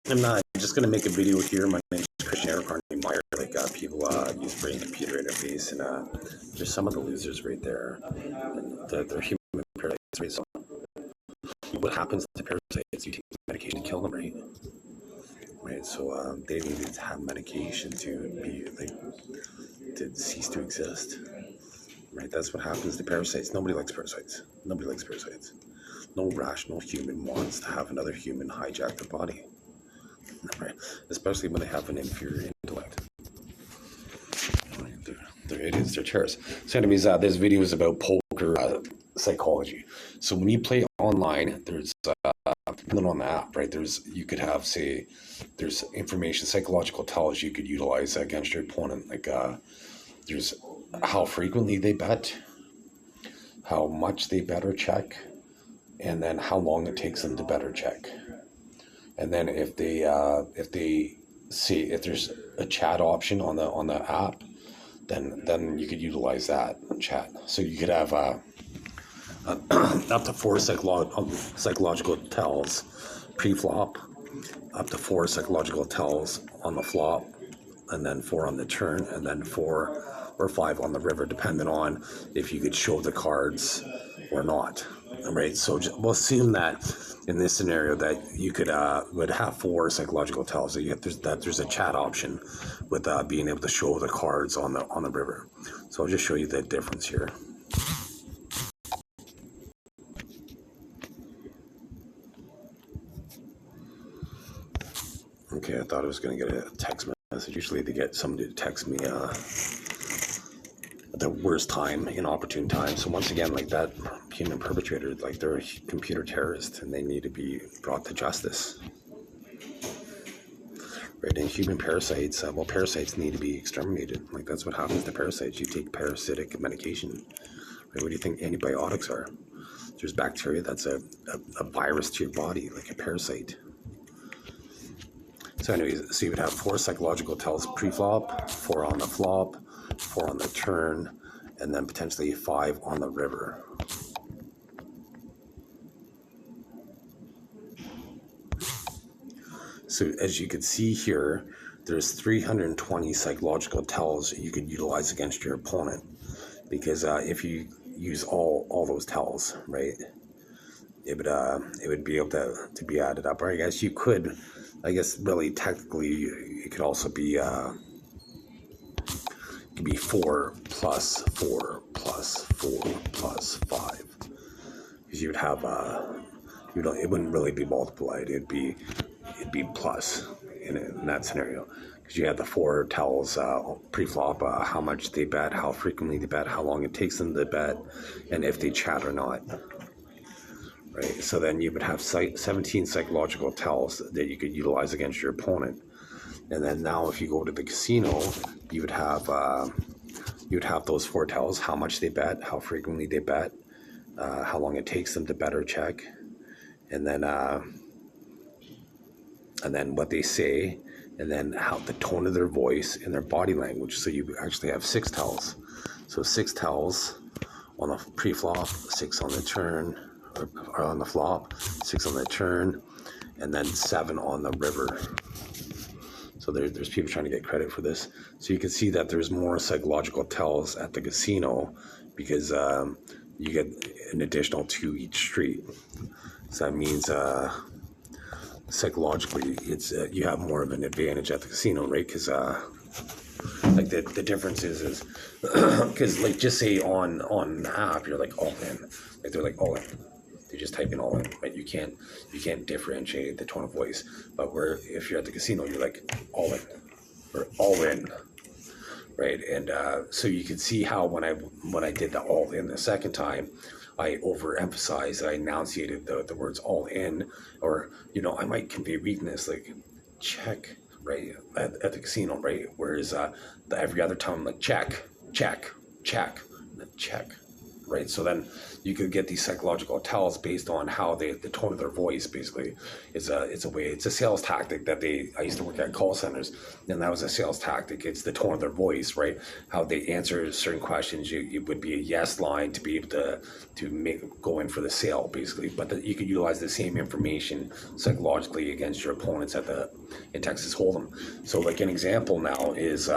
I'm just going to make a video here. My name is Christian Eric Meyer. People use brain computer interface, and there's some of the losers right there. And they're human parasites, right? So what happens to parasites? You take medication to kill them, right? Right. So they need to have medication to be to cease to exist. Right. That's what happens to parasites. Nobody likes parasites. Nobody likes parasites. No rational human wants to have another human hijack their body. Right. Especially when they have an inferior intellect. They're idiots, they're terrorists. So anyways, this video is about poker psychology. So when you play online, there's depending on the app, right? You could have, say, there's information, psychological tells you could utilize against your opponent. There's how frequently they bet, how much they bet or check, and then how long it takes them to bet or check. And then if they see if there's a chat option on the app, then you could utilize that chat. So you could have up to 4 psychological tells pre-flop, up to 4 psychological tells on the flop, and then 4 on the turn, and then 4 or 5 on the river, depending on if you could show the cards or not. Right, so we'll assume that in this scenario that you would have 4 psychological tells. That there's a chat option with being able to show the cards on the river. So I'll just show you the difference here. Okay, I thought I was going to get a text message. Usually they get somebody to text me at the worst time, inopportune time. So once again, like that human perpetrator, like they're a computer terrorist, and they need to be brought to justice. Right, and human parasites, parasites need to be exterminated. Like that's what happens to parasites. You take parasitic medication. Right, what do you think antibiotics are? There's bacteria that's a virus to your body, like a parasite. So anyways, so you would have 4 psychological tells pre-flop, 4 on the flop, 4 on the turn, and then potentially 5 on the river. So as you can see here, there's 320 psychological tells you could utilize against your opponent, because if you use all those tells, right, it would be able to be added up. Or I guess you could, really technically it could also be it could be 4 plus 4 plus 4 plus 5, because you would have it wouldn't really be multiplied. It'd be plus in that scenario, because you had the 4 tells pre-flop, how much they bet, how frequently they bet, how long it takes them to bet, and if they chat or not. Right, so then you would have 17 psychological tells that you could utilize against your opponent. And then now if you go to the casino, you would have those 4 tells: how much they bet, how frequently they bet, how long it takes them to bet or check, and then what they say, and then how the tone of their voice and their body language. So you actually have 6 tells. So 6 tells on the pre-flop, 6 on the turn, or on the flop, 6 on the turn, and then 7 on the river. So there's people trying to get credit for this. So you can see that there's more psychological tells at the casino, because you get an additional 2 each street. So that means psychologically, it's you have more of an advantage at the casino, right? Because like the difference is because like just say on the app you're like all in, like they're like all in. You just type in all in, right? You can't differentiate the tone of voice. But if you're at the casino, you're like all in, or all in, right? And so you can see how when I did the all in the second time, I overemphasized, I enunciated the words all in, or I might convey weakness, like check, right, at the casino, right? Whereas every other time I'm like check, check, check, check, right? So then you could get these psychological tells based on how the tone of their voice basically it's a sales tactic that I used to work at call centers, and that was a sales tactic. It's the tone of their voice, right? How they answer certain questions. It would be a yes line to be able to go in for the sale basically, but you could utilize the same information psychologically against your opponents in Texas Hold'em. So like an example now is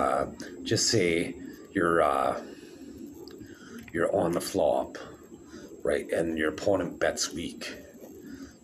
just say you're on the flop, right? And your opponent bets weak.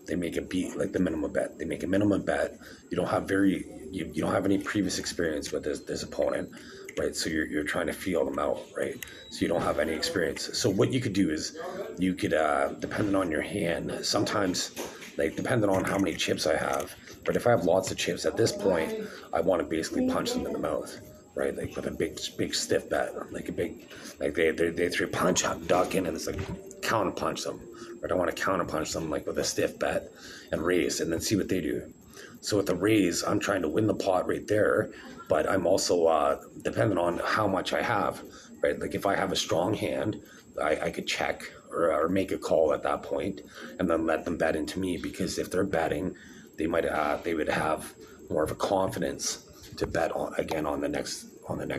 They make a beat, like the minimum bet. They make a minimum bet. You don't have you don't have any previous experience with this opponent, right? So you're trying to feel them out, right? So you don't have any experience. So what you could do is you could, depending on your hand, sometimes, like depending on how many chips I have, but if I have lots of chips at this point, I want to basically punch them in the mouth, right? Like with a big stiff bet, like a big, like they throw punch out, duck in, and it's like counter punch them, right? I want to counter punch them like with a stiff bet and raise, and then see what they do. So with the raise, I'm trying to win the pot right there, but I'm also depending on how much I have, right? Like if I have a strong hand, I could check or make a call at that point, and then let them bet into me, because if they're betting, they would have more of a confidence to bet on again on the next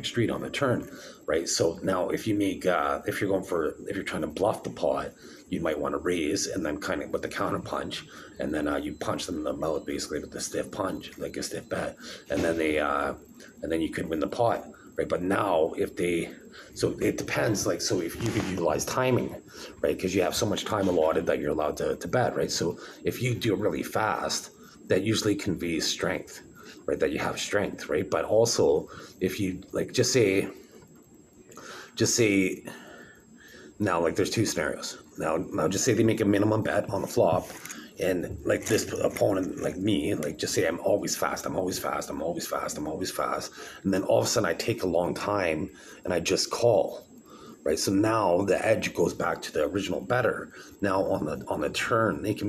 street on the turn, right? So now if you make if you're trying to bluff the pot, you might want to raise and then kind of with the counter punch, and then you punch them in the mouth basically with the stiff punch, like a stiff bet, and then you could win the pot, right? But now so it depends, like, so if you could utilize timing, right? Because you have so much time allotted that you're allowed to bet, right? So if you do it really fast, that usually conveys strength, right? That you have strength, right? But also if you like, just say now, like there's two scenarios. Now just say they make a minimum bet on the flop, and like this opponent, like me, like just say I'm always fast, and then all of a sudden I take a long time and I just call, right? So now the edge goes back to the original better. Now on the turn, they need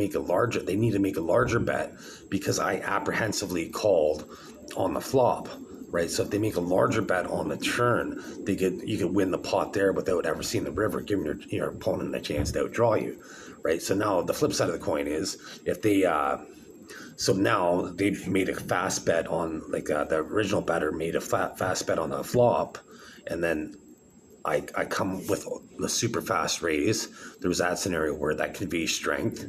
to make a larger bet because I apprehensively called on the flop, right? So if they make a larger bet on the turn, you could win the pot there without ever seeing the river, giving your opponent a chance to outdraw you, right? So now the flip side of the coin is if they so now they've made a fast bet on, like the original better made a fast bet on the flop, and then I come with the super fast raise. There was that scenario where that conveys strength,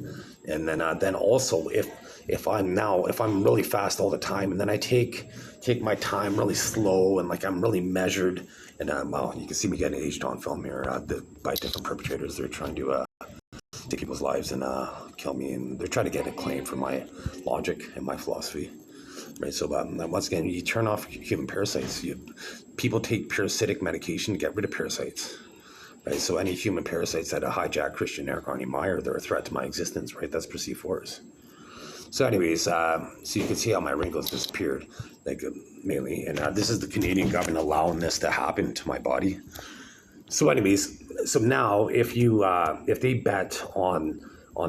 and then also if I'm really fast all the time, and then I take my time really slow, and like I'm really measured, and well, you can see me getting aged on film here by different perpetrators. They're trying to take people's lives and kill me, and they're trying to get a claim for my logic and my philosophy. Right, so once again, you turn off human parasites. People take parasitic medication to get rid of parasites. Right, so any human parasites that hijack Christian Eric Arnie Meyer, they're a threat to my existence. Right, that's perceived force. So, anyways, so you can see how my wrinkles disappeared, like mainly, and this is the Canadian government allowing this to happen to my body. So, anyways, so now if they bet on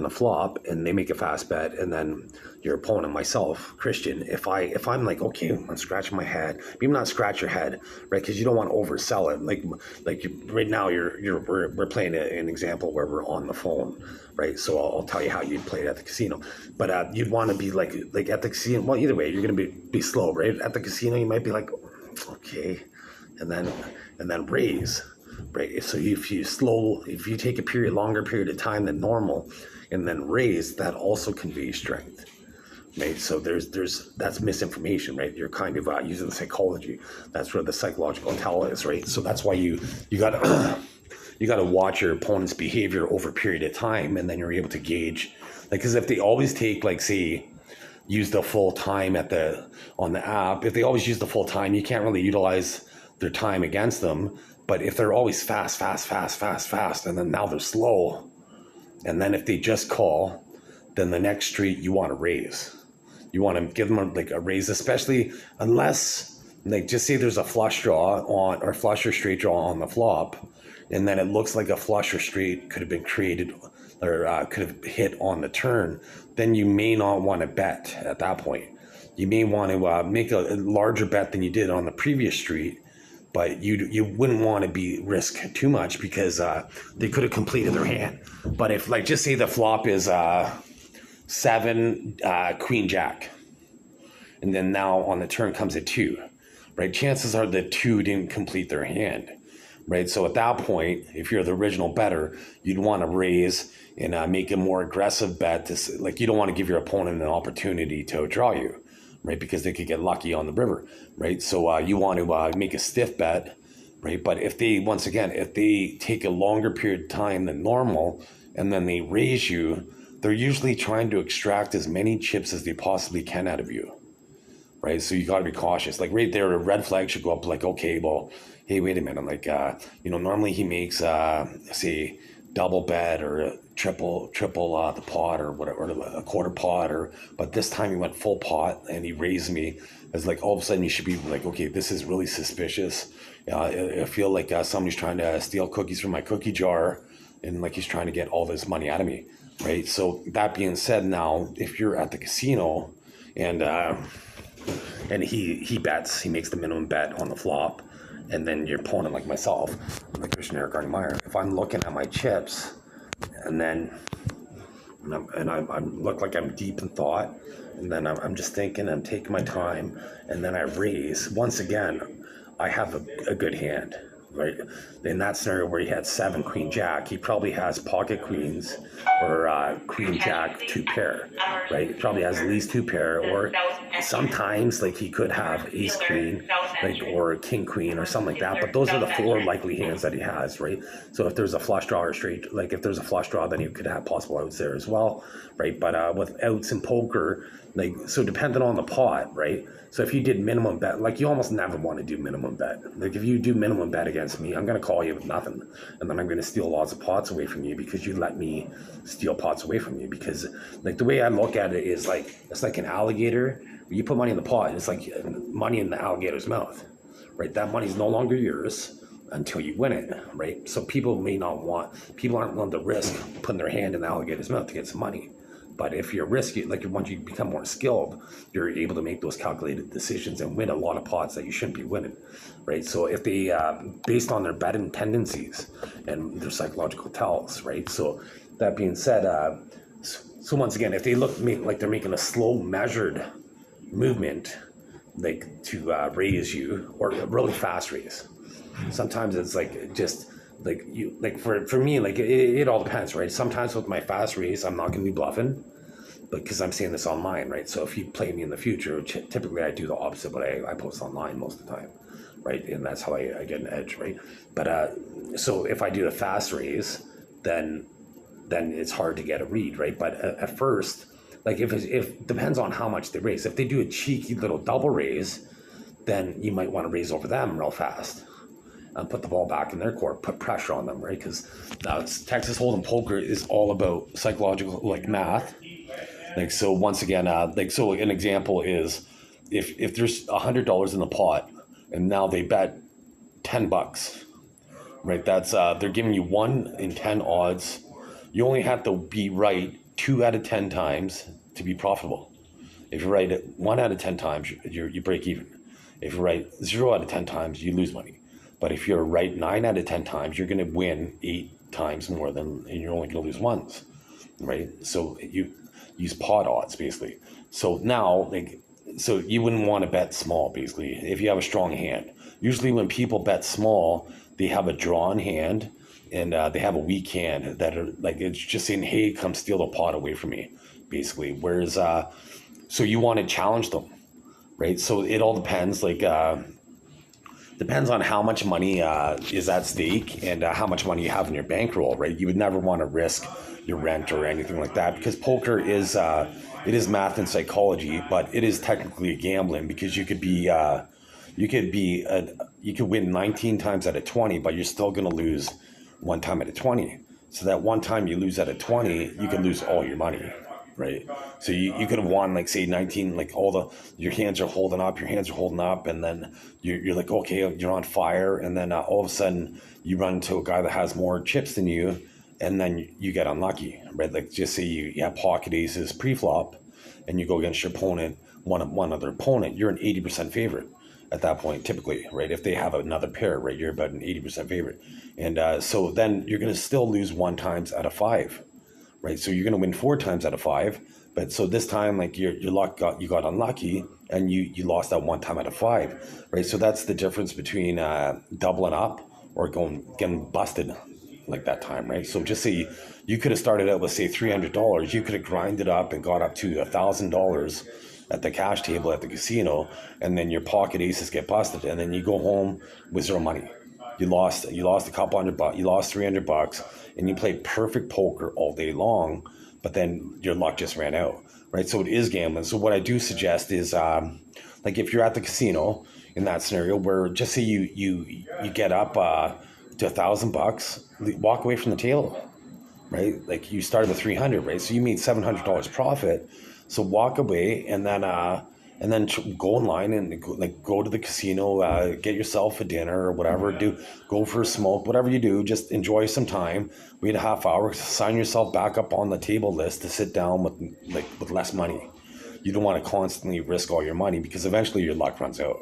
the flop and they make a fast bet, and then your opponent, myself, Christian, if I'm like, okay, I'm scratching my head, maybe not scratch your head, right? Because you don't want to oversell it. Like right now we're playing an example where we're on the phone, right? So I'll tell you how you'd play it at the casino, but you'd want to be like at the casino. Well, either way, you're gonna be slow, right? At the casino, you might be like, okay, and then raise. Right. So if you take a longer period of time than normal, and then raise, that also conveys strength. Right. So that's misinformation, right? You're kind of using psychology. That's where the psychological tell is, right? So that's why you gotta watch your opponent's behavior over a period of time, and then you're able to gauge, like, because if they always take, like, say, use the full time on the app, if they always use the full time, you can't really utilize their time against them. But if they're always fast, and then now they're slow, and then if they just call, then the next street you want to raise. You want to give them a raise, especially unless, like, just say there's a flush draw on, or flush or straight draw on the flop, and then it looks like a flush or straight could have been created or could have hit on the turn, then you may not want to bet at that point. You may want to make a larger bet than you did on the previous street, but you wouldn't want to be risk too much because they could have completed their hand. But if, like, just say the flop is 7 queen jack, and then now on the turn comes a 2, right? Chances are the 2 didn't complete their hand, right? So at that point, if you're the original better, you'd want to raise and make a more aggressive bet. Like, you don't want to give your opponent an opportunity to outdraw you, right? Because they could get lucky on the river, right? So you want to make a stiff bet, right? But if they take a longer period of time than normal and then they raise you, they're usually trying to extract as many chips as they possibly can out of you, right? So you got to be cautious. Like, right there, a red flag should go up. Like, okay, well, hey, wait a minute. I'm like, normally he makes, say, double bet or a triple the pot or whatever, or a quarter pot, but this time he went full pot and he raised me. It's like, all of a sudden you should be like, okay, this is really suspicious. I feel like somebody's trying to steal cookies from my cookie jar, and like he's trying to get all this money out of me, right? So that being said, now if you're at the casino and he bets, he makes the minimum bet on the flop, and then your opponent, like myself, like Christian Eric Meyer, if I'm looking at my chips and then I look like I'm deep in thought, and then I'm just thinking, I'm taking my time, and then I raise, once again, I have a good hand, right? In that scenario where he had 7 queen jack, he probably has pocket queens or queen jack 2 pair, right? He probably has at least 2 pair, or sometimes like he could have ace queen, like, or king queen or something like that. But those are the 4 likely hands that he has, right? So if there's a flush draw or straight, like if there's a flush draw, then he could have possible outs there as well, right? But with outs in poker, like, so depending on the pot, right? So if you did minimum bet, like, you almost never want to do minimum bet. Like, if you do minimum bet against me, I'm going to call you with nothing, and then I'm going to steal lots of pots away from you because you let me steal pots away from you. Because, like, the way I look at it is like, it's like an alligator. You put money in the pot, it's like money in the alligator's mouth, right? That money's no longer yours until you win it, right? So people aren't willing to risk putting their hand in the alligator's mouth to get some money. But if you're risky, like, once you become more skilled, you're able to make those calculated decisions and win a lot of pots that you shouldn't be winning, right? So if they, based on their betting tendencies and their psychological tells, right? So that being said, so once again, if they like they're making a slow, measured movement, like to raise you, or a really fast raise, sometimes it's like just like you, like for me, like it all depends, right? Sometimes with my fast raise, I'm not going to be bluffing, because I'm saying this online, right? So if you play me in the future, typically I do the opposite, but I post online most of the time, right? And that's how I get an edge, right? But so if I do the fast raise, then it's hard to get a read, right? But at first, like, if depends on how much they raise. If they do a cheeky little double raise, then you might want to raise over them real fast and put the ball back in their court, put pressure on them, right? Because Texas Hold'em poker is all about psychological, like, math. Like, so once again, so an example is if there's $100 in the pot and now they bet $10, right? That's they're giving you 1 in 10 odds. You only have to be right 2 out of 10 times to be profitable. If you're right 1 out of 10 times, you break even. If you're right 0 out of 10 times, you lose money. But if you're right 9 out of 10 times, you're going to win 8 times more and you're only going to lose once, right? So you use pot odds, basically. So now, like, so you wouldn't want to bet small, basically, if you have a strong hand. Usually when people bet small, they have a drawn hand and they have a weak hand that are like, it's just saying, hey, come steal the pot away from me, basically. Whereas, so you want to challenge them, right? So it all depends, like, depends on how much money is at stake and how much money you have in your bankroll, right? You would never want to risk your rent or anything like that, because poker is it is math and psychology, but it is technically a gambling, because you could win 19 times out of 20, but you're still going to lose 1 time out of 20. So that 1 time you lose out of 20, you can lose all your money, right? So you could have won, like, say 19, like your hands are holding up, and then you're like, okay, you're on fire, and then all of a sudden you run into a guy that has more chips than you, and then you get unlucky, right? Like, just say you have pocket aces pre-flop, and you go against your opponent, one other opponent, you're an 80% favorite, at that point, typically, right? If they have another pair, right, you're about an 80% favorite. And so then you're going to still lose 1 times out of 5, right? So you're going to win 4 times out of 5. But so this time, like your luck you got unlucky and you lost that 1 time out of 5, right? So that's the difference between doubling up or getting busted like that time, right? So just say you could have started out with say $300, you could have grinded up and got up to $1,000 at the cash table at the casino, and then your pocket aces get busted, and then you go home with 0 money. You lost a couple $100, you lost $300, and you played perfect poker all day long, but then your luck just ran out, right? So it is gambling. So what I do suggest is, like if you're at the casino in that scenario, where just say you get up to $1,000, walk away from the table, right? Like you started with 300, right? So you made $700 profit. So walk away and then go in line and go to the casino, get yourself a dinner or whatever. Go for a smoke, whatever you do. Just enjoy some time. Wait a half hour. Sign yourself back up on the table list to sit down with less money. You don't want to constantly risk all your money because eventually your luck runs out.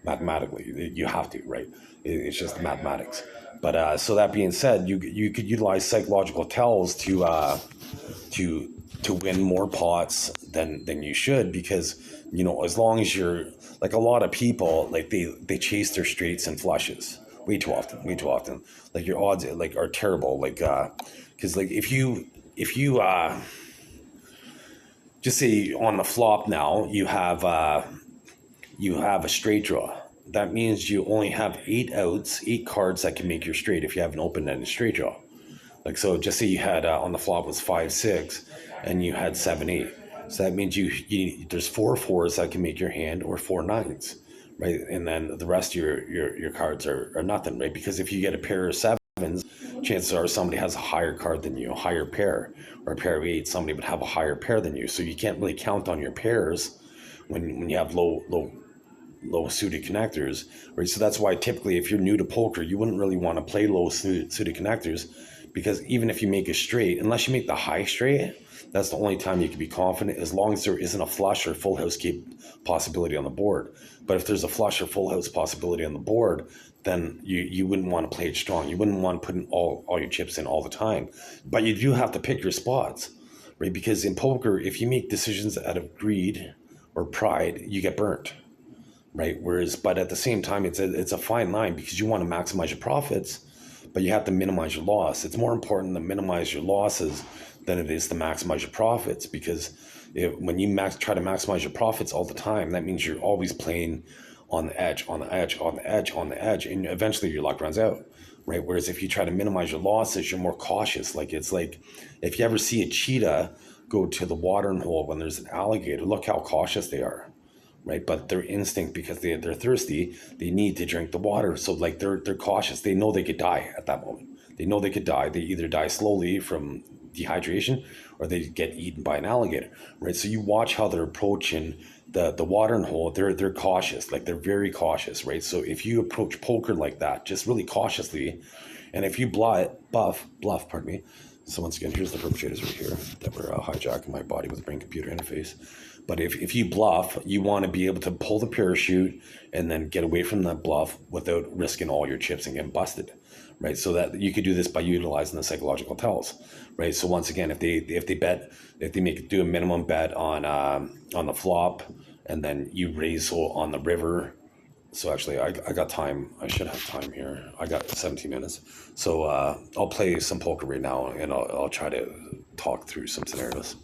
Mathematically, you have to, right? It's just mathematics. But so that being said, you could utilize psychological tells to win more pots than you should, because as long as you're like, a lot of people, like they chase their straights and flushes way too often. Like your odds like are terrible, like because like if you just say on the flop now you have a straight draw. That means you only have 8 outs, 8 cards that can make your straight if you have an open-ended straight draw. Like, so just say you had on the flop was 5-6 and you had 7-8. So that means you there's 4 4s that can make your hand, or 4 9s, right? And then the rest of your cards are nothing, right? Because if you get a pair of 7s, chances are somebody has a higher card than you, a higher pair, or a pair of 8s, somebody would have a higher pair than you. So you can't really count on your pairs when you have low suited connectors, right? So that's why typically if you're new to poker, you wouldn't really want to play low suited connectors, because even if you make a straight, unless you make the high straight, that's the only time you can be confident, as long as there isn't a flush or full house possibility on the board. But if there's a flush or full house possibility on the board, then you wouldn't want to play it strong. You wouldn't want to put in all your chips in all the time. But you do have to pick your spots, right? Because in poker, if you make decisions out of greed or pride, you get burnt, right? But at the same time, it's a fine line, because you want to maximize your profits, but you have to minimize your loss. It's more important to minimize your losses than it is to maximize your profits, because when you try to maximize your profits all the time, that means you're always playing on the edge, and eventually your luck runs out, right? Whereas if you try to minimize your losses, you're more cautious. Like, it's like if you ever see a cheetah go to the watering hole when there's an alligator, look how cautious they are, right? But their instinct, because they're thirsty, they need to drink the water. So like they're cautious. They know they could die at that moment. They know they could die. They either die slowly from dehydration or they get eaten by an alligator, right? So you watch how they're approaching the watering hole. They're cautious, like they're very cautious, right? So if you approach poker like that, just really cautiously, and if you bluff, pardon me. So once again, here's the perpetrators right here that were hijacking my body with a brain computer interface. But if you bluff, you want to be able to pull the parachute and then get away from that bluff without risking all your chips and getting busted, right? So that you could do this by utilizing the psychological tells, right? So once again, if they do a minimum bet on the flop, and then you raise on the river. So actually, I got time. I should have time here. I got 17 minutes. So I'll play some poker right now, and I'll try to talk through some scenarios.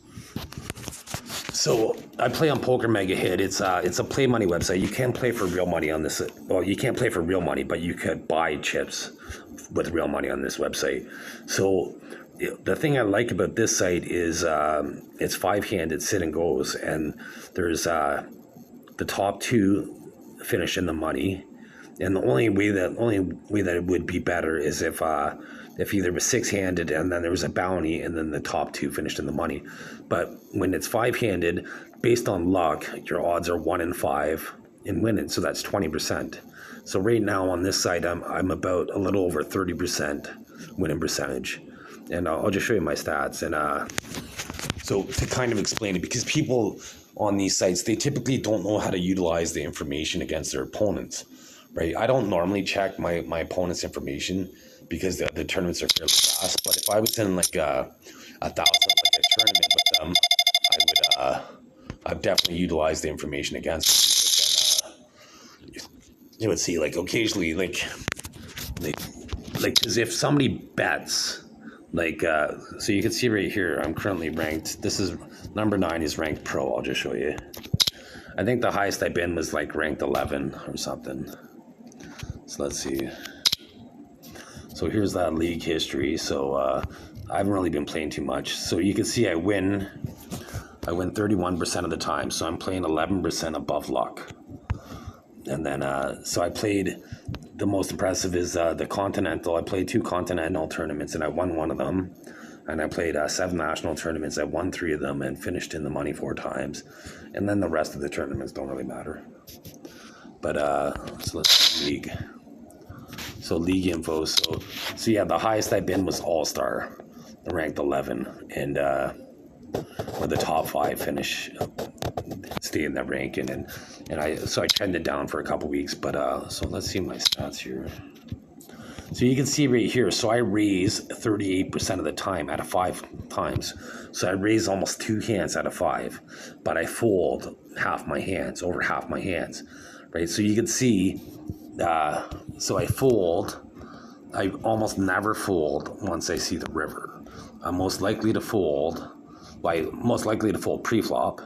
So I play on Poker Mega Hit. It's a play money website. You can play for real money on this. Well, you can't play for real money, but you could buy chips with real money on this website. So the thing I like about this site is it's 5-handed sit and goes, and there's the top 2 finish in the money, and the only way that it would be better is if either was 6-handed and then there was a bounty and then the top 2 finished in the money. But when it's 5-handed, based on luck, your odds are 1 in 5 in winning, so that's 20%. So right now on this site, I'm about a little over 30% winning percentage, and I'll just show you my stats. And so to kind of explain it, because people on these sites, they typically don't know how to utilize the information against their opponents, right? I don't normally check my opponent's information because the tournaments are fairly fast. But if I was in like a tournament with them, I've definitely utilized the information against them. Because then, you would see like occasionally because if somebody bets. So you can see right here, I'm currently ranked. This is number 9 is ranked pro. I'll just show you. I think the highest I've been was like ranked 11 or something. So let's see. So here's that league history. So I haven't really been playing too much. So you can see I win 31% of the time. So I'm playing 11% above luck. And then, so I played, the most impressive is the Continental. I played 2 Continental tournaments and I won one of them. And I played 7 national tournaments. I won 3 of them and finished in the money 4 times. And then the rest of the tournaments don't really matter. But, so let's see league. So league info. So yeah, the highest I've been was All-Star, ranked 11. And, with the top 5 finish, stay in that ranking, and I trended down for a couple weeks, but so let's see my stats here. So you can see right here, so I raise 38% of the time out of 5 times. So I raise almost 2 hands out of 5, but I fold over half my hands, right? So you can see, so I fold. I almost never fold once I see the river. I'm most likely to fold pre-flop,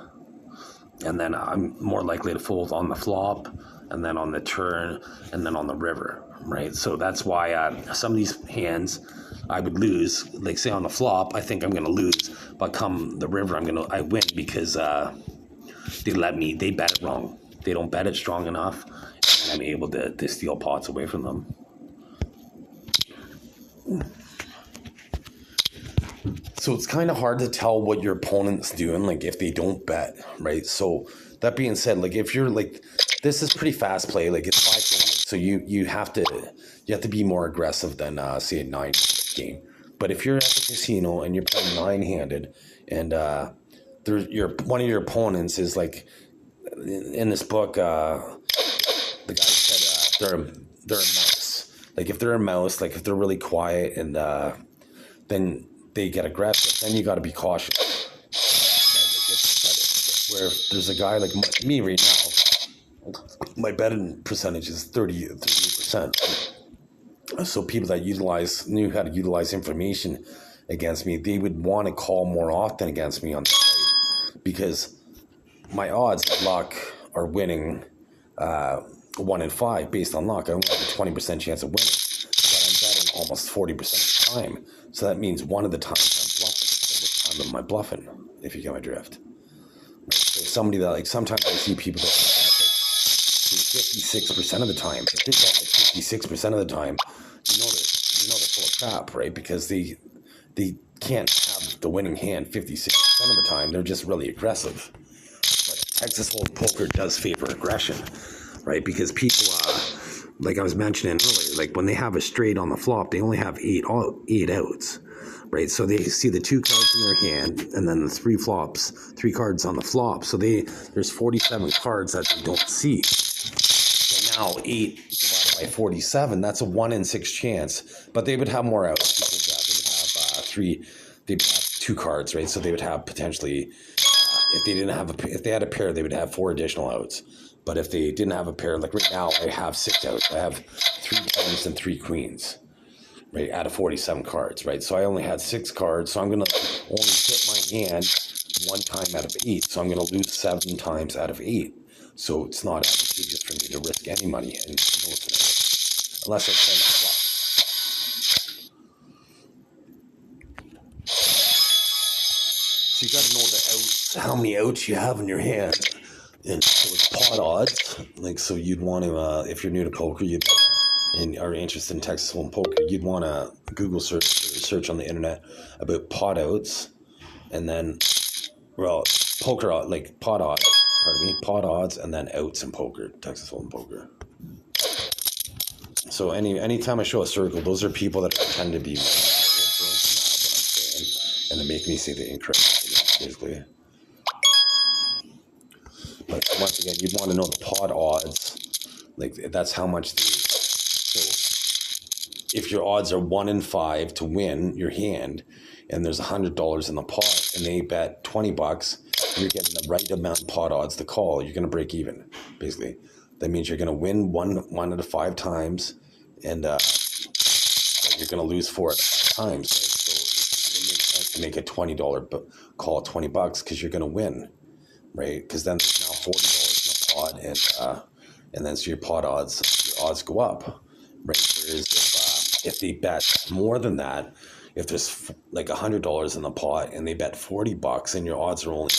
and then I'm more likely to fold on the flop, and then on the turn, and then on the river, right? So that's why some of these hands I would lose. Like say on the flop, I think I'm going to lose, but come the river, I win because they bet it wrong. They don't bet it strong enough, and I'm able to steal pots away from them. So it's kind of hard to tell what your opponent's doing, like if they don't bet, right? So that being said, like if you're like, this is pretty fast play, like it's 5 games, so you have to be more aggressive than say a 9 game. But if you're at the casino and you're playing 9-handed, and one of your opponents is like, in this book, the guy said they're a mouse. Like if they're a mouse, like if they're really quiet and then they get aggressive, then you got to be cautious. Where there's a guy like me right now, my betting percentage is 38%. So people that knew how to utilize information against me, they would want to call more often against me on the site, because my odds of luck are winning 1 in 5 based on luck. I only have a 20% chance of winning, but I'm betting almost 40% of the time. So that means one of the times I'm bluffing. So which time am I bluffing, if you get my drift? So somebody that, like, sometimes I see people that bet 56% of the time. If they bet like 56% of the time, you know they're full of crap, right? Because they can't have the winning hand 56% of the time. They're just really aggressive. But Texas Hold'em poker does favor aggression, right? Because people, like I was mentioning earlier, like when they have a straight on the flop, they only have 8 outs, right? So they see the 2 cards in their hand, and then the 3 cards on the flop. So there's 47 cards that they don't see. So now 8 divided by 47, that's a 1 in 6 chance. But they would have more outs because they'd have 2 cards, right? So they would have potentially, if they had a pair, they would have 4 additional outs. But if they didn't have a pair, like right now, I have 6 outs. I have 3 tens and 3 queens, right, out of 47 cards, right? So I only had 6 cards, so I'm going to only hit my hand 1 time out of 8. So I'm going to lose 7 times out of 8. So it's not advantageous for me to risk any money in unless I turn the flop. So you got to know the outs, how many outs you have in your hand. And so it's pot odds. Like, so you'd want to, if you're new to poker, and are interested in Texas Hold'em poker, you'd want to Google search on the internet about pot outs, and then, pot odds, and then outs in poker, Texas Hold'em poker. So anytime I show a circle, those are people that tend to be influenced by what I'm saying, and they make me say the incorrect thing, basically. But once again, you'd want to know the pot odds. Like, that's how much so if your odds are 1 in 5 to win your hand, and there's $100 in the pot, and they bet $20, you're getting the right amount of pot odds to call. You're going to break even, basically. That means you're going to win one out of 5 times, and you're going to lose 4 out of 5 times. Right? So it makes sense to make a $20 call $20 because you're going to win, right? Because then there's now $40 in the pot, and then so your odds go up, right? Whereas if they bet more than that, if there's like $100 in the pot and they bet $40 and your odds are only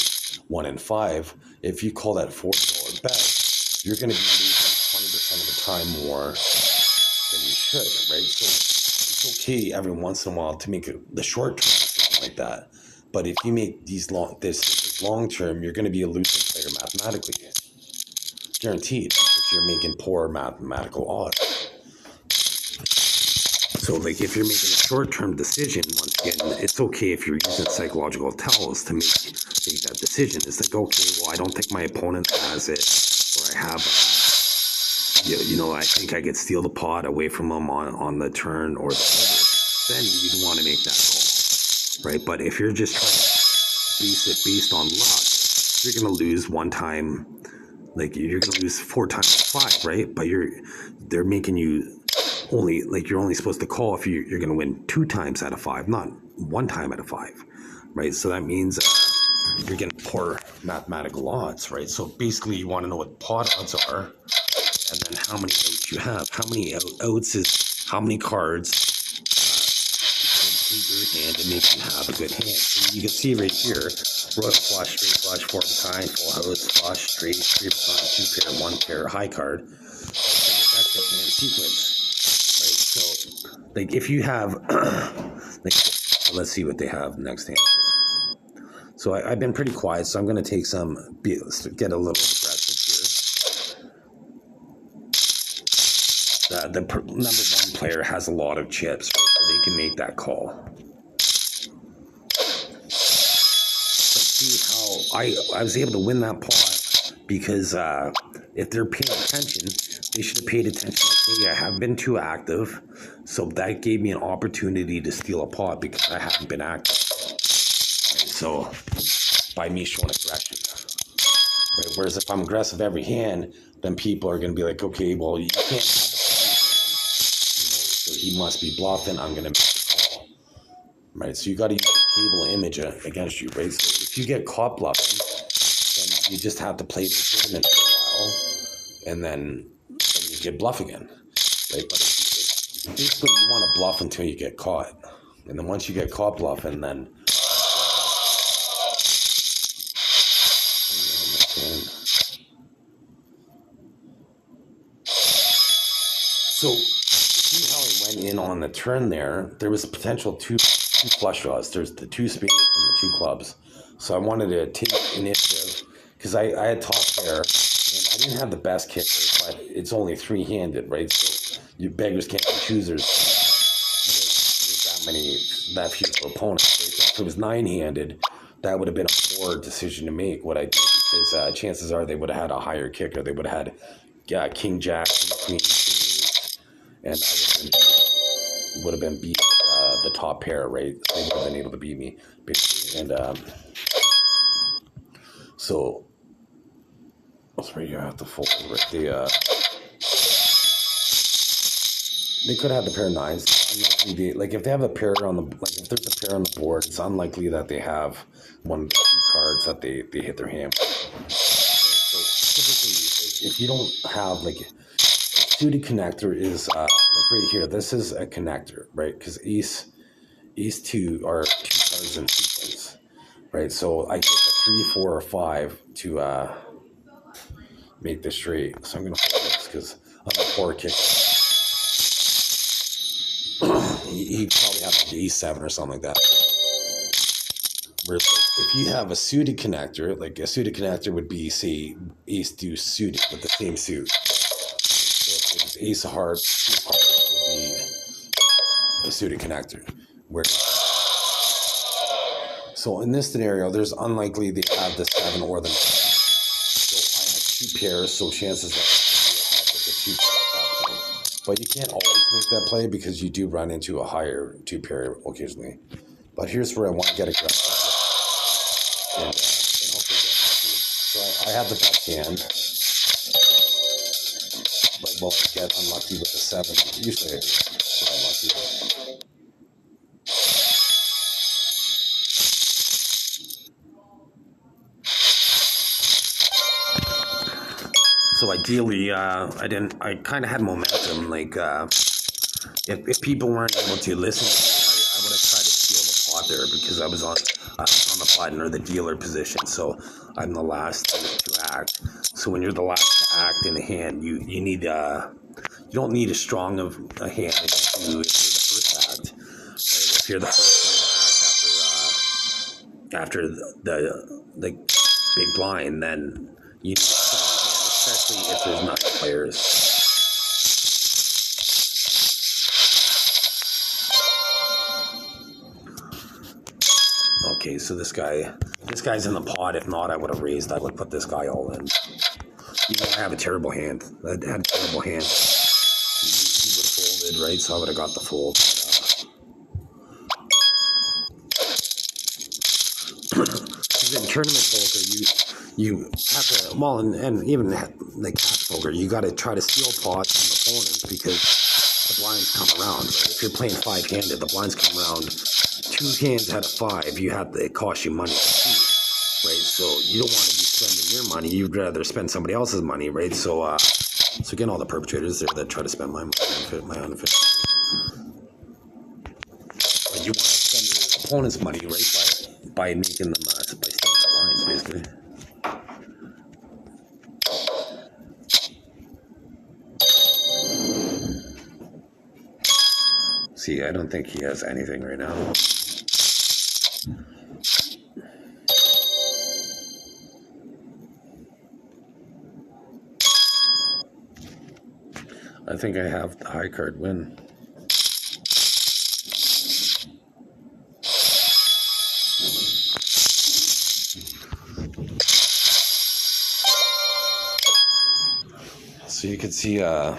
1 in 5, if you call that $40 bet, you're going to be losing 20% of the time more than you should, right? So it's okay every once in a while to make the short term decision like that, but if you make this long term, you're going to be a losing player mathematically, guaranteed, because you're making poor mathematical odds. So, like, if you're making a short-term decision, once again, it's okay if you're using psychological tells to make that decision. It's like, okay, well, I don't think my opponent has it, or I have, I think I could steal the pot away from them on the turn or the river. Then you'd want to make that call, right? But if you're just trying to base it based on luck, you're going to lose one time, like, you're going to lose 4 times 5, right? But they're making you only, like, you're only supposed to call if you're going to win 2 times out of 5, not 1 time out of 5, right? So that means you're getting poor mathematical odds, right? So basically you want to know what pot odds are, and then how many outs you have. How many outs is how many cards your hand and make you have a good hand. So you can see right here, royal flush, straight flush, 4 of a kind, full house, flush, straight, 3 of a kind, 2 pair, 1 pair, high card. That's the hand sequence. Like, if you have, let's see what they have next hand. So I've been pretty quiet, so I'm going to take get a little aggressive here. The number 1 player has a lot of chips, right, so they can make that call. But see how I was able to win that pot because if they're paying attention, they should have paid attention. Okay, I have been too active, so that gave me an opportunity to steal a pot because I haven't been active. Right, so by me showing aggression, right? Whereas if I'm aggressive every hand, then people are going to be like, okay, well, you can't have a so he must be bluffing. I'm going to make the call, right? So you got to use the table image against you, right? So if you get caught bluffing, then you just have to play the tournament for a while, and then you get bluff again, right? But basically you want to bluff until you get caught, and then once you get caught bluffing, then so see how I went in on the turn there. There was a potential two flush draws. There's the 2 spades and the 2 clubs. So I wanted to take initiative because I had top pair, and I didn't have the best kicker, but it's only 3-handed, right? So you beggars can't be choosers. There's that few opponents. Right? So if it was 9-handed, that would have been a poor decision to make. What I did, because chances are they would have had a higher kicker. They would have had King Jack, Queen, and I would have been beat the top pair, right? So they would have been able to beat me, basically. And so that's where you have to fold. Right? They could have the pair of 9s. Like, if they have a pair on the, like, if there's a pair on the board, it's unlikely that they have one of the 2 cards that they hit their hand. So typically, if you don't have, like, a suited connector is like right here. This is a connector, right? Because ace 2 are 2 cards in sequence, right? So I get a 3, 4, or 5 to make this straight. So I'm gonna hold this because I'm a poor kicker. He probably have like ace 7 or something like that. Whereas, like, if you have a suited connector, like a suited connector would be, say, ace 2 suited with the same suit. So if it was ace of hearts, 2 hearts would be a suited connector. So in this scenario, there's unlikely they have the 7 or the 9. So I 2 pairs, so chances are it's a 2 pair at that point. But you can't always make that play because you do run into a higher 2 pair occasionally. But here's where I want to get aggressive. And hopefully get lucky. So I had the best hand. But will I get unlucky with a 7? Usually I get unlucky. So ideally, I kind of had momentum. Like, if people weren't able to listen to me, I would have tried to steal the pot there because I was on the button or the dealer position. So I'm the last to act. So when you're the last to act in the hand, you need you don't need as strong of a hand as you do if you're the first act. Right? If you're the first one to act after the big blind, then you need a strong hand, especially if there's 9 players. Okay, so this guy's in the pot. If not, I would have raised. I would put this guy all in. Even though I have a terrible hand. I had a terrible hand. He would have folded, right? So I would have got the fold. Because in tournament poker, you have to, well, and even like cash poker, you got to try to steal pots from opponents because the blinds come around. Right? If you're playing 5-handed, the blinds come around. 2 hands out of 5, it costs you money to cheat, right? So you don't want to be spending your money. You'd rather spend somebody else's money, right? So, so again, all the perpetrators there that try to spend my money, my unofficial. But you want to spend your opponent's money, right? By making them, by stealing the lines, basically. See, I don't think he has anything right now. I think I have the high card win. So you can see how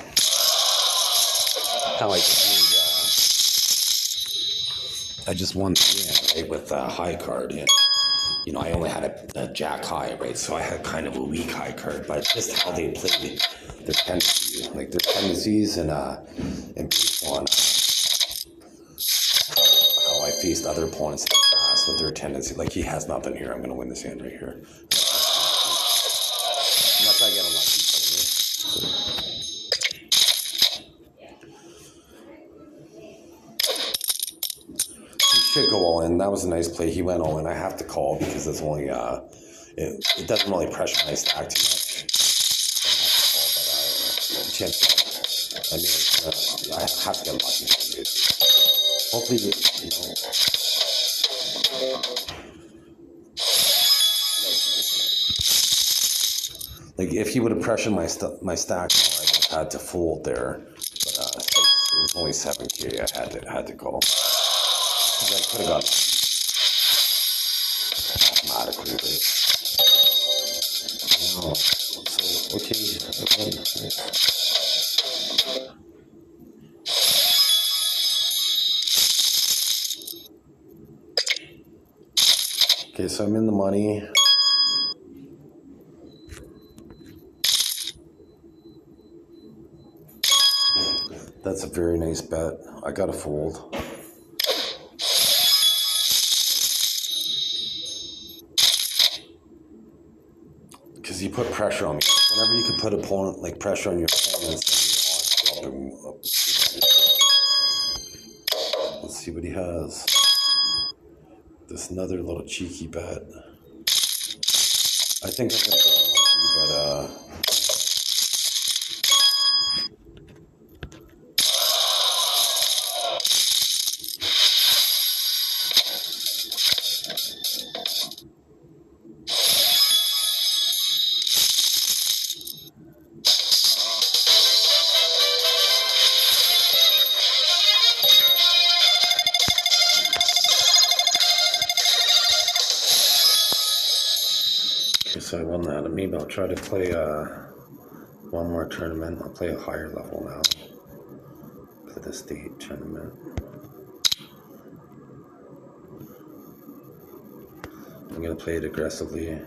I just won the hand, right, with a high card. And, you know, I only had a jack high, right, so I had kind of a weak high card. But just how they played their tendencies, and based on how I faced other opponents in the past with their tendency. Like, he has nothing here. I'm going to win this hand right here. Unless I get a lucky player. He should go all in. That was a nice play. He went all in. I have to call because it's only it doesn't really pressure my stack too much. I mean, I have to get lucky. Hopefully, you know. Like, if he would have pressured my stack more, I would have had to fold there. But it was only 7K. I had to call. I could have got mathematically, but no. So okay. Okay, so I'm in the money. That's a very nice bet. I got to fold. Because you put pressure on me. Whenever you can put pressure on your opponents, then your odds up. Let's see what he has. This another little cheeky bet. I think I'm gonna get lucky, but so So I won that. Maybe I'll try to play one more tournament. I'll play a higher level now. Play the state tournament. I'm gonna play it aggressively.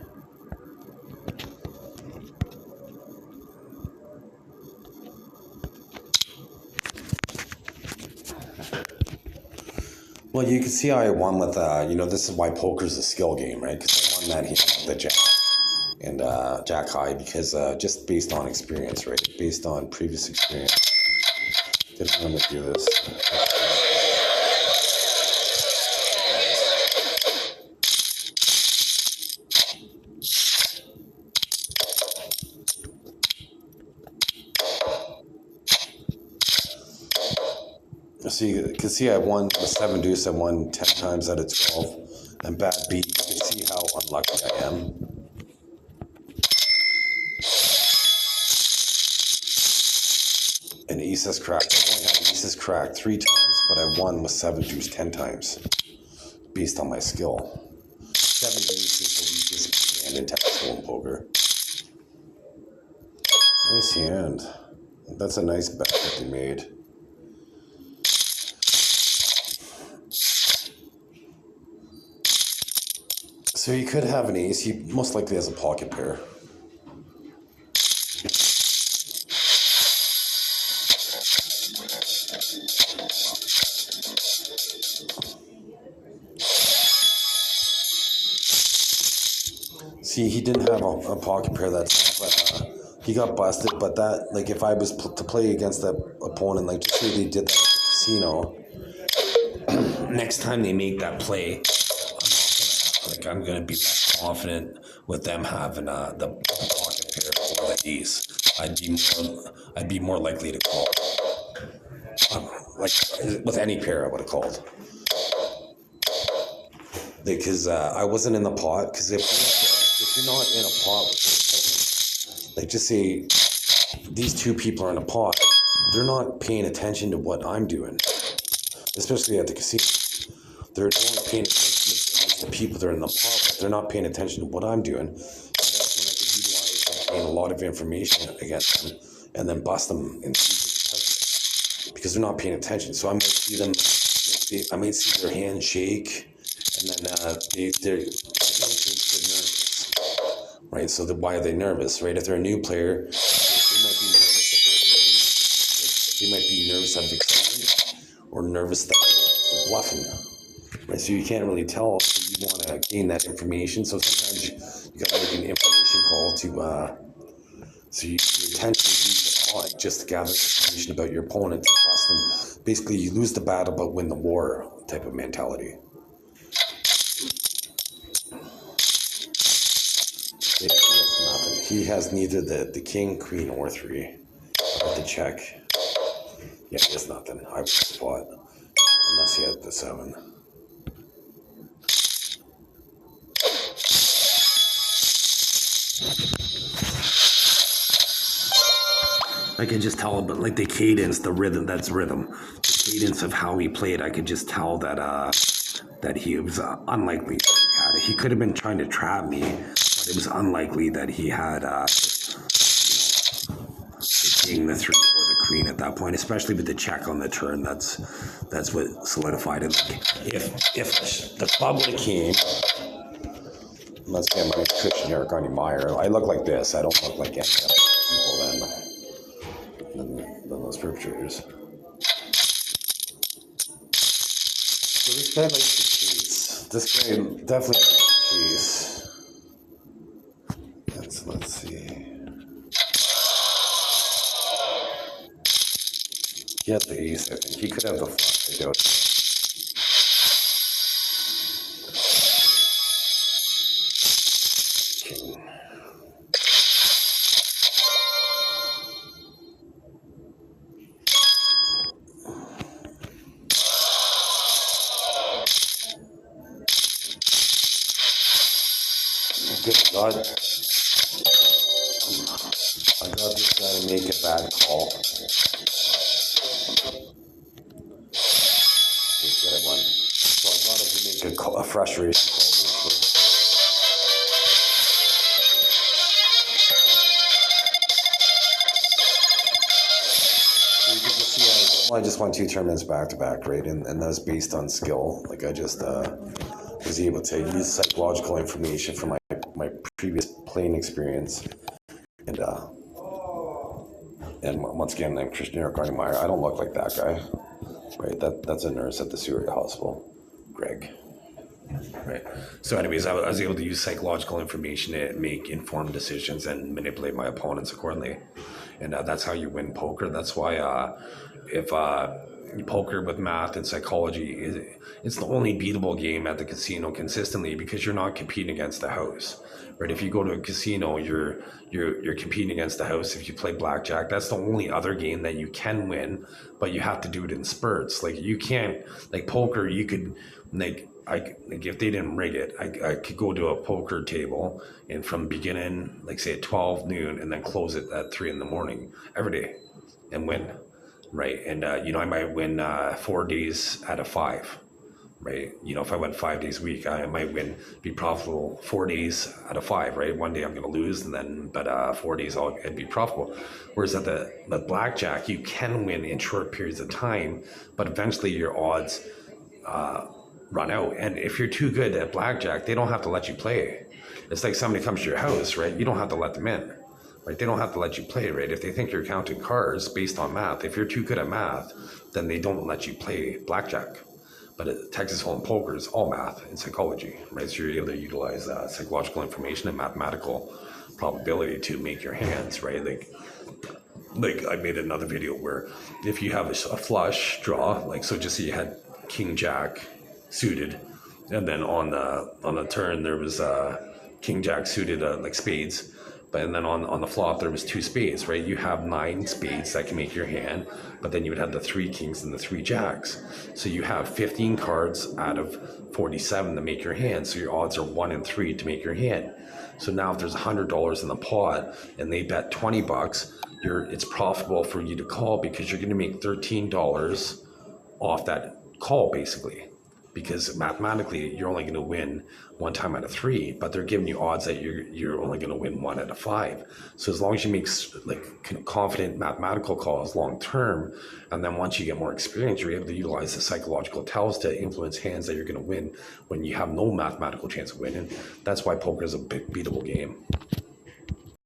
Well, you can see how I won with, this is why poker's a skill game, right? Because I won that hand with the jack and jack high because just based on experience, right? Based on previous experience. Didn't want to do this. So you can see I won with 7 deuce. I won 10 times out of 12. And bad beat. You can see how unlucky I am. And ace has cracked. I only had aces cracked 3 times, but I won with 7 deuce 10 times based on my skill. 7 deuce is the weakest hand in tactical and poker. Nice hand. That's a nice bet that they made. So he could have an ace. He most likely has a pocket pair. See, he didn't have a pocket pair that time, but he got busted. But that, like, if I was to play against that opponent, like, just say they did that at the casino, next time they make that play, I'm gonna be less confident with them having the pocket pair or the ace. I'd be more likely to call. Like with any pair, I would have called. Because I wasn't in the pot. Because if you're not in a pot, like just say these 2 people are in a pot, they're not paying attention to what I'm doing, especially at the casino. They're only paying attention to the people that are in the pot, but they're not paying attention to what I'm doing. So that's when I could utilize gain a lot of information against them and then bust them in secret because they're not paying attention. So I might see them, I might see their hand shake, and then they're nervous, right? So why are they nervous, right? If they're a new player, they might be nervous. They might be nervous out of excitement or nervous that they're bluffing, right? So you can't really tell. So you want to gain that information. So sometimes you got to make an information call to, so you intentionally use the pot just to gather information about your opponent to bust them. Basically, you lose the battle but win the war type of mentality. He has neither the king, queen, or 3. With the check. Yeah, he has nothing. I would spot. Unless he had the 7. I could just tell, but like the cadence, the rhythm, that's rhythm. The cadence of how he played, I could just tell that he was unlikely. He could have been trying to trap me, but it was unlikely that he had the king, the 3, or the queen at that point, especially with the check on the turn. That's what solidified it. Like if the club would have came, let's get my cushion here, Connie Meyer. I look like this. I don't look like any other people than those perpetrators. So this guy likes to chase. This guy definitely likes to chase. Let's see. He had the ace, I think. He could have the flush, I doubt. King. Good God. I got this guy to make a bad call. So I got him to make a frustration call. I just won 2 tournaments back to back, right? And that was based on skill. Like I just was able to use psychological information from my previous playing experience. And once again, I'm Christian Eric Meyer. I don't look like that guy, right? That's a nurse at the Surrey Hospital, Greg. Right. So, anyways, I was able to use psychological information to make informed decisions and manipulate my opponents accordingly, and that's how you win poker. That's why if you poker with math and psychology, it's the only beatable game at the casino consistently because you're not competing against the house. Right? If you go to a casino, you're competing against the house. If you play blackjack, that's the only other game that you can win, but you have to do it in spurts. Like you can't, like poker, you could like if they didn't rig it, I could go to a poker table and from beginning, like say at 12 noon, and then close it at 3 in the morning every day, and win, right? And I might win 4 days out of 5, right? If I went 5 days a week, I might be profitable 4 days out of 5, right? One day I'm going to lose, but 4 days I'd be profitable. Whereas at the blackjack, you can win in short periods of time, but eventually your odds run out. And if you're too good at blackjack, they don't have to let you play. It's like somebody comes to your house, right? You don't have to let them in, right? They don't have to let you play, right? If they think you're counting cards based on math, if you're too good at math, then they don't let you play blackjack. But Texas Hold'em poker is all math and psychology, right? So you're able to utilize psychological information and mathematical probability to make your hands, right? Like I made another video where if you have a flush draw, like so just say you had King Jack suited, and then on the turn there was King Jack suited like spades, and then on the flop there was 2 spades, right? You have 9 spades that can make your hand, but then you would have the 3 kings and the 3 jacks, so you have 15 cards out of 47 to make your hand, so your odds are 1 in 3 to make your hand. So now if there's $100 in the pot and they bet $20, it's profitable for you to call because you're going to make $13 off that call basically, because mathematically you're only going to win 1 time out of 3, but they're giving you odds that you're only going to win 1 out of 5. So as long as you make like confident mathematical calls long term, and then once you get more experience, you're able to utilize the psychological tells to influence hands that you're going to win when you have no mathematical chance of winning. That's why poker is a big beatable game.